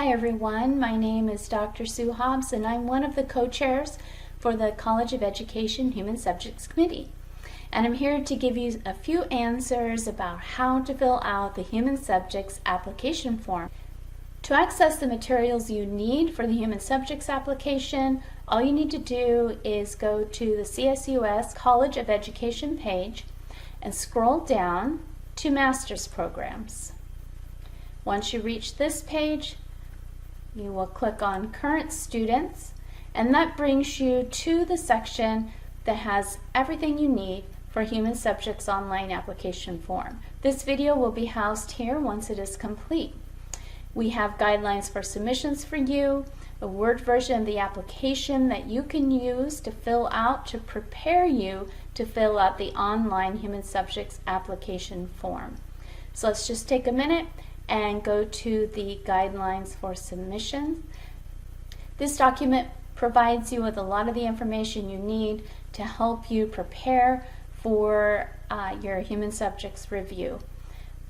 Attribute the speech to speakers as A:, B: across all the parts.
A: Hi everyone, my name is Dr. Sue Hobbs and I'm one of the co-chairs for the College of Education Human Subjects Committee. And I'm here to give you a few answers about how to fill out the Human Subjects application form. To access the materials you need for the Human Subjects application, all you need to do is go to the CSUS College of Education page and scroll down to Master's Programs. Once you reach this page, you will click on Current Students, and that brings you to the section that has everything you need for Human Subjects online application form. This video will be housed here once it is complete. We have guidelines for submissions for you, a Word version of the application that you can use to fill out to prepare you to fill out the online Human Subjects application form. So let's just take a minute and go to the guidelines for submission. This document provides you with a lot of the information you need to help you prepare for your Human Subjects review.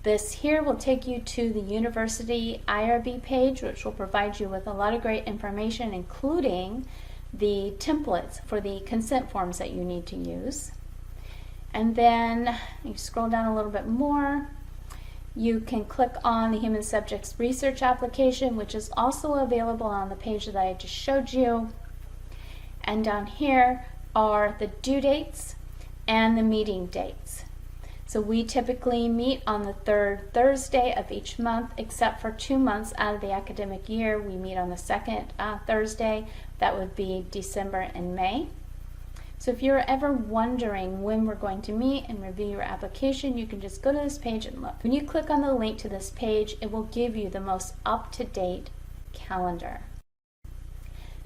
A: This here will take you to the University IRB page, which will provide you with a lot of great information, including the templates for the consent forms that you need to use. And then you scroll down a little bit more. You can click on the Human Subjects Research application, which is also available on the page that I just showed you. And down here are the due dates and the meeting dates. So we typically meet on the third Thursday of each month, except for 2 months out of the academic year. We meet on the second Thursday. That would be December and May. So if you're ever wondering when we're going to meet and review your application, you can just go to this page and look. When you click on the link to this page, it will give you the most up-to-date calendar.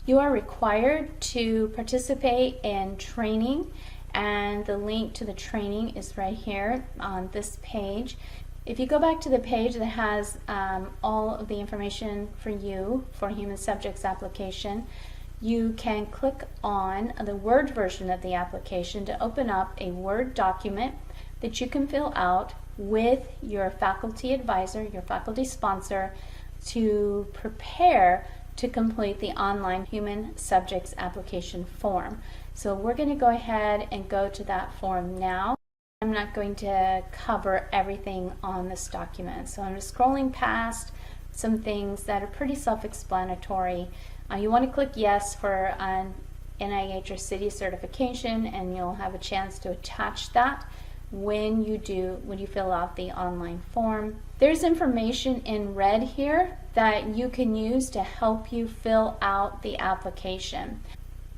A: You are required to participate in training, and the link to the training is right here on this page. If you go back to the page that has all of the information for you for Human Subjects application, you can click on the Word version of the application to open up a Word document that you can fill out with your faculty advisor, your faculty sponsor, to prepare to complete the online Human Subjects application form. So we're going to go ahead and go to that form now. I'm not going to cover everything on this document, so I'm just scrolling past some things that are pretty self-explanatory. You want to click yes for an NIH or city certification, and you'll have a chance to attach that when you fill out the online form. There's information in red here that you can use to help you fill out the application.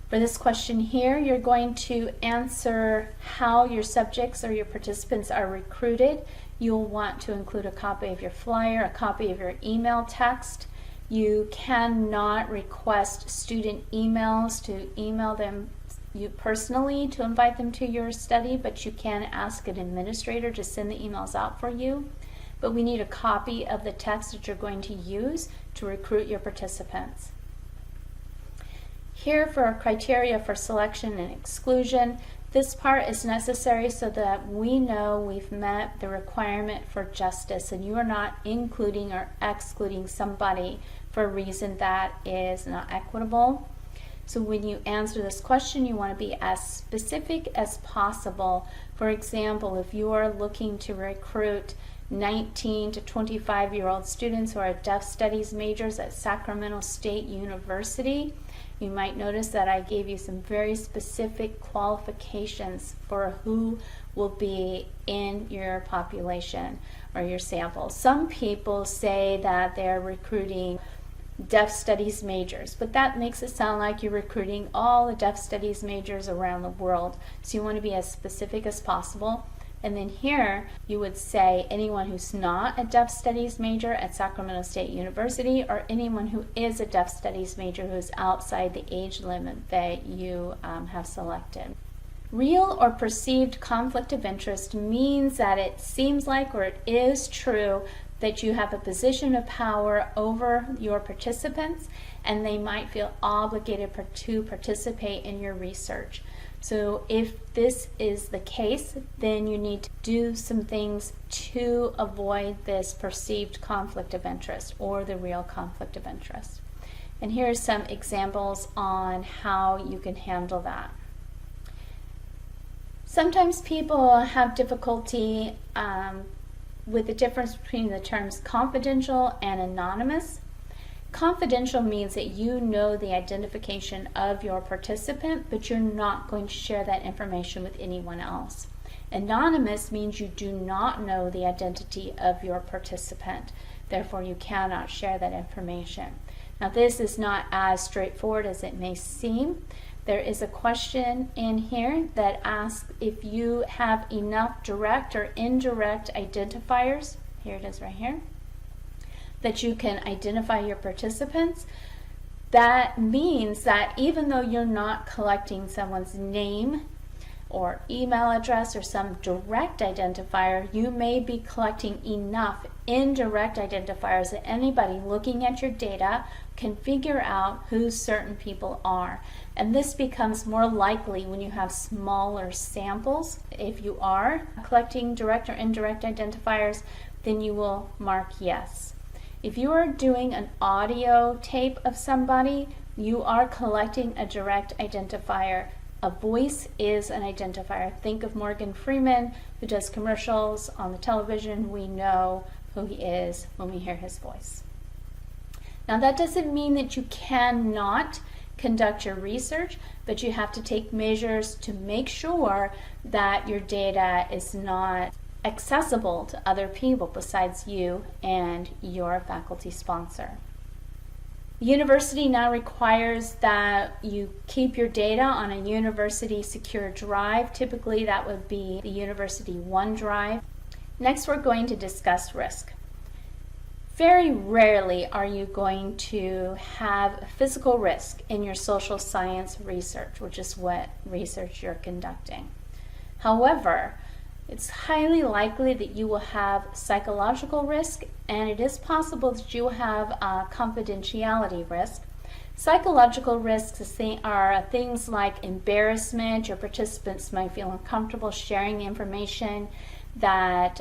A: For this question here, you're going to answer how your subjects or your participants are recruited. You'll want to include a copy of your flyer, a copy of your email text. You cannot request student emails to email them you personally to invite them to your study, but you can ask an administrator to send the emails out for you. But we need a copy of the text that you're going to use to recruit your participants. Here for our criteria for selection and exclusion, this part is necessary so that we know we've met the requirement for justice and you are not including or excluding somebody for a reason that is not equitable. So when you answer this question, you want to be as specific as possible. For example, if you are looking to recruit 19 to 25-year-old students who are deaf studies majors at Sacramento State University, you might notice that I gave you some very specific qualifications for who will be in your population or your sample. Some people say that they're recruiting deaf studies majors, but that makes it sound like you're recruiting all the deaf studies majors around the world. So you want to be as specific as possible. And then here you would say anyone who's not a deaf studies major at Sacramento State University, or anyone who is a deaf studies major who is outside the age limit that you have selected. Real or perceived conflict of interest means that it seems like, or it is true, that you have a position of power over your participants and they might feel obligated to participate in your research. So if this is the case, then you need to do some things to avoid this perceived conflict of interest or the real conflict of interest. And here are some examples on how you can handle that. Sometimes people have difficulty with the difference between the terms confidential and anonymous. Confidential means that you know the identification of your participant, but you're not going to share that information with anyone else. Anonymous means you do not know the identity of your participant, therefore you cannot share that information. Now this is not as straightforward as it may seem. There is a question in here that asks if you have enough direct or indirect identifiers, here it is right here, that you can identify your participants. That means that even though you're not collecting someone's name or email address or some direct identifier, you may be collecting enough indirect identifiers that anybody looking at your data can figure out who certain people are. And this becomes more likely when you have smaller samples. If you are collecting direct or indirect identifiers, then you will mark yes. If you are doing an audio tape of somebody, you are collecting a direct identifier. A voice is an identifier. Think of Morgan Freeman, who does commercials on the television. We know who he is when we hear his voice. Now that doesn't mean that you cannot conduct your research, but you have to take measures to make sure that your data is not accessible to other people besides you and your faculty sponsor. The university now requires that you keep your data on a university secure drive. Typically that would be the University OneDrive. Next we're going to discuss risk. Very rarely are you going to have physical risk in your social science research, which is what research you're conducting. However, it's highly likely that you will have psychological risk, and it is possible that you will have confidentiality risk. Psychological risks are things like embarrassment. Your participants might feel uncomfortable sharing information that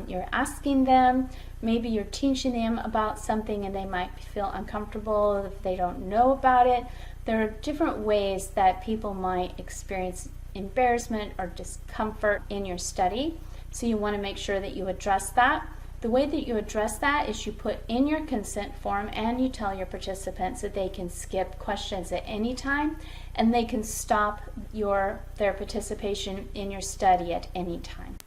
A: you're asking them. Maybe you're teaching them about something and they might feel uncomfortable if they don't know about it. There are different ways that people might experience embarrassment or discomfort in your study, so you want to make sure that you address that. The way that you address that is you put in your consent form and you tell your participants that they can skip questions at any time and they can stop their participation in your study at any time.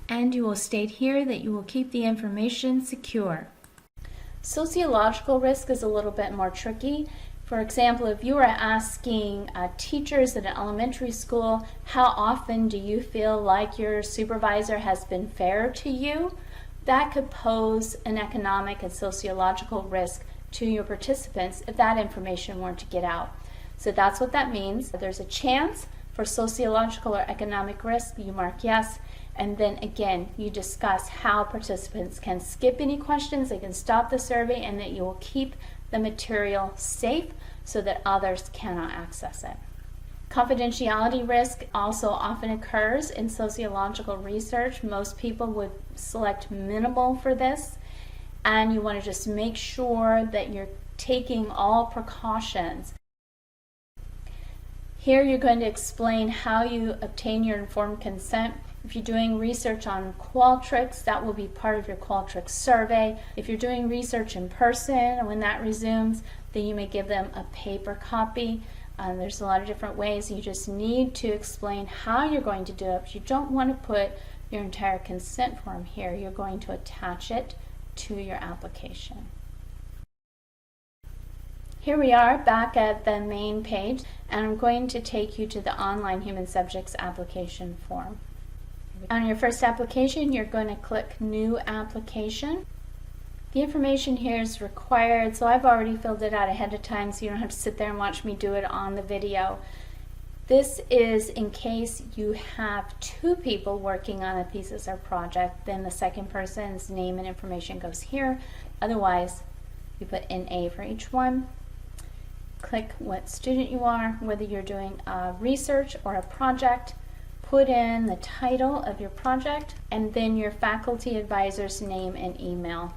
A: And you will state here that you will keep the information secure. Sociological risk is a little bit more tricky. For example, if you are asking teachers at an elementary school, how often do you feel like your supervisor has been fair to you? That could pose an economic and sociological risk to your participants if that information weren't to get out. So that's what that means. If there's a chance for sociological or economic risk, you mark yes. And then again, you discuss how participants can skip any questions, they can stop the survey, and that you will keep the material safe so that others cannot access it. Confidentiality risk also often occurs in sociological research. Most people would select minimal for this, and you want to just make sure that you're taking all precautions. Here you're going to explain how you obtain your informed consent. If you're doing research on Qualtrics, that will be part of your Qualtrics survey. If you're doing research in person, when that resumes, then you may give them a paper copy. There's a lot of different ways. You just need to explain how you're going to do it. But you don't want to put your entire consent form here. You're going to attach it to your application. Here we are back at the main page, and I'm going to take you to the online human subjects application form. On your first application, you're going to click New Application. The information here is required, so I've already filled it out ahead of time so you don't have to sit there and watch me do it on the video. This is in case you have two people working on a thesis or project, then the second person's name and information goes here. Otherwise, you put NA for each one. Click what student you are, whether you're doing a research or a project. Put in the title of your project and then your faculty advisor's name and email.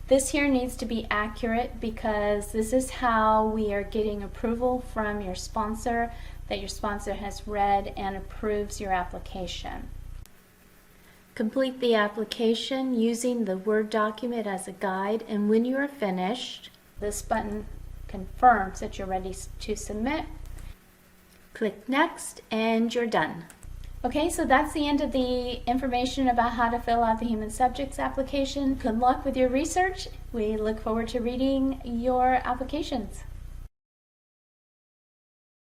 A: This here needs to be accurate because this is how we are getting approval from your sponsor, that your sponsor has read and approves your application. Complete the application using the Word document as a guide, and when you are finished, this button confirms that you're ready to submit. Click Next and you're done. Okay, so that's the end of the information about how to fill out the Human Subjects application. Good luck with your research. We look forward to reading your applications.